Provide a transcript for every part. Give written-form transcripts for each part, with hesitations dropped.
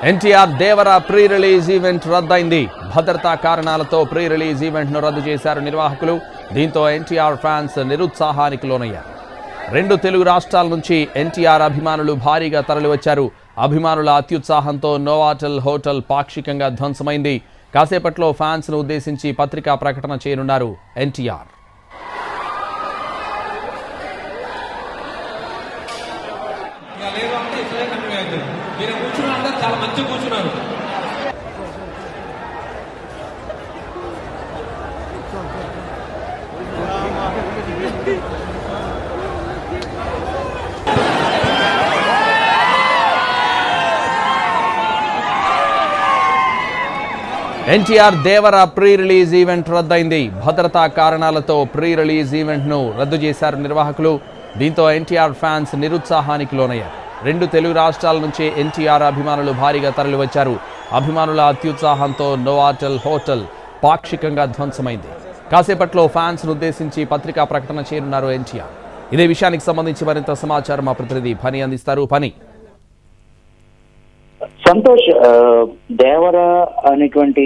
ఎన్టీఆర్ దేవర pre release event రద్దయింది. భద్రతా కారణాలతో pre release event ను రద్దు చేశారు నిర్వాహకులు. దీంతో ఎన్టీఆర్ ఫ్యాన్స్ నిరుత్సాహానికి లోనయ్యారు. 2 తెలుగు రాష్ట్రాల నుంచి ఎన్టీఆర్ అభిమానులు భారీగా తరలివచ్చారు. అభిమానుల అత్యుత్సాహంతో నోవాటెల్ హోటల్ పాక్షికంగా ధ్వంసమైంది. కాసేపట్లో ఫ్యాన్స్ ను ఉద్దేశించి పత్రికా ప్రకటన చేయనున్నారు ఎన్టీఆర్. ఎన్టీఆర్ దేవర ప్రీ రిలీజ్ ఈవెంట్ రద్దయింది. భద్రతా కారణాలతో ప్రీ రిలీజ్ ఈవెంట్ ను రద్దు చేశారు నిర్వాహకులు. దీంతో ఎన్టీఆర్ ఫ్యాన్స్ నిరుత్సాహానికి లోనయ్యారు. 2 తెలుగు రాష్ట్రాల నుంచి ఎన్టీఆర్ అభిమానులు భారీగా తరలివచ్చారు. అభిమానుల అత్యుత్సాహంతో నోవాటెల్ హోటల్ పాక్షికంగా ధ్వంసమైంది. కాసేపట్లో ఫ్యాన్స్ ను ఉద్దేశించి పత్రికా ప్రకటన చేయనున్నారు ఎన్టీఆర్. ఇదే విషయానికి సంబంధించి మరింత సమాచారం మా ప్రతినిధి పని అందిస్తారు. పని సంతోష్, దేవర అనేటువంటి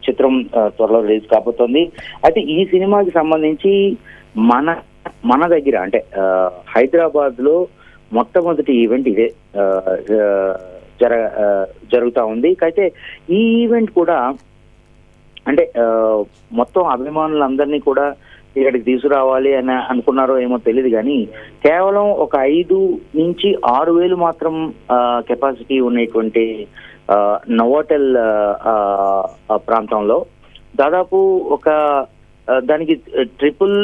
చిత్రం త్వరలో రిలీజ్ కాబోతోంది. అయితే ఈ సినిమాకి సంబంధించి మన దగ్గర అంటే హైదరాబాద్ లో మొట్టమొదటి ఈవెంట్ ఇదే జరుగుతా ఉంది. అయితే ఈ ఈవెంట్ కూడా అంటే మొత్తం అభిమానులందరినీ కూడా ఇక్కడికి తీసుకురావాలి అని అనుకున్నారో ఏమో తెలియదు, కానీ కేవలం ఒక 5 నుంచి 6 వేలు మాత్రం కెపాసిటీ ఉన్నటువంటి నోవాటెల్ ప్రాంతంలో దాదాపు ఒక దానికి ట్రిపుల్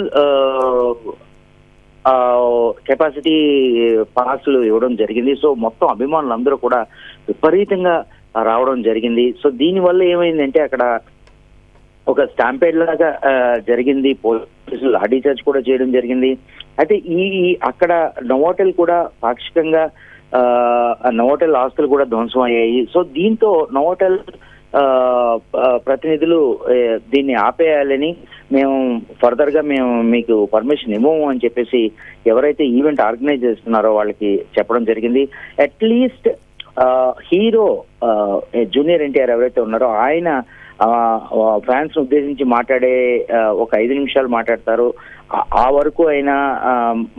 కెపాసిటీ పాస్లు ఇవ్వడం జరిగింది. సో మొత్తం అభిమానులందరూ కూడా విపరీతంగా రావడం జరిగింది. సో దీనివల్ల ఏమైందంటే అక్కడ ఒక స్టాంపేడ్ లాగా జరిగింది. పోలీసులు లాఠీ చార్జ్ కూడా చేయడం జరిగింది. అయితే అక్కడ నోవాటెల్ కూడా పాక్షికంగా నోవాటెల్ ఆస్తులు కూడా ధ్వంసం అయ్యాయి. సో దీంతో నోవాటెల్ ప్రతినిధులు దీన్ని ఆపేయాలని మేము ఫర్దర్ గా మీకు పర్మిషన్ ఇవ్వము అని చెప్పేసి ఎవరైతే ఈవెంట్ ఆర్గనైజ్ చేస్తున్నారో వాళ్ళకి చెప్పడం జరిగింది. అట్లీస్ట్ హీరో జూనియర్ ఎన్టీఆర్ ఎవరైతే ఉన్నారో ఆయన ఫ్యాన్స్ ఉద్దేశించి మాట్లాడే ఒక 5 నిమిషాలు మాట్లాడతారు. ఆ వరకు అయినా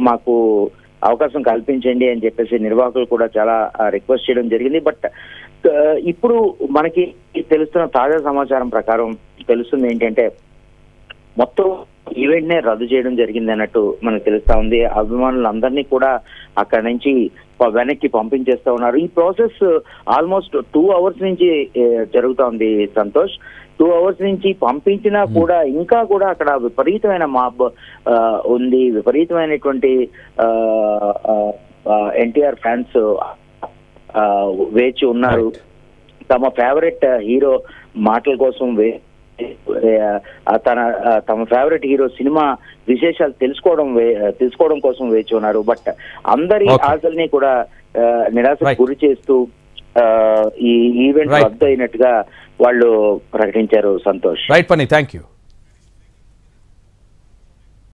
మాకు అవకాశం కల్పించండి అని చెప్పేసి నిర్వాహకులు కూడా చాలా రిక్వెస్ట్ చేయడం జరిగింది. బట్ ఇప్పుడు మనకి తెలుస్తున్న తాజా సమాచారం ప్రకారం తెలుస్తుంది ఏంటంటే మొత్తం ఈవెంట్ నే రద్దు చేయడం జరిగింది అన్నట్టు మనకు తెలుస్తా ఉంది. అభిమానులందరినీ కూడా అక్కడ నుంచి వెనక్కి పంపించేస్తా ఉన్నారు. ఈ ప్రాసెస్ ఆల్మోస్ట్ 2 అవర్స్ నుంచి జరుగుతా ఉంది సంతోష్. 2 అవర్స్ నుంచి పంపించినా కూడా ఇంకా కూడా అక్కడ విపరీతమైన మాబ్ ఉంది. విపరీతమైనటువంటి ఎన్టీఆర్ ఫ్యాన్స్ వేచి ఉన్నారు. తమ ఫేవరెట్ హీరో మాటల కోసం తమ ఫేవరెట్ హీరో సినిమా విశేషాలు తెలుసుకోవడం కోసం వేచి ఉన్నారు. బట్ అందరి ఆశల్ని కూడా నిరాశకు గురి చేస్తూ ఈ ఈవెంట్ రద్దు అయినట్టుగా వాళ్ళు ప్రకటించారు సంతోష్. రైట్ పని, థ్యాంక్ యూ.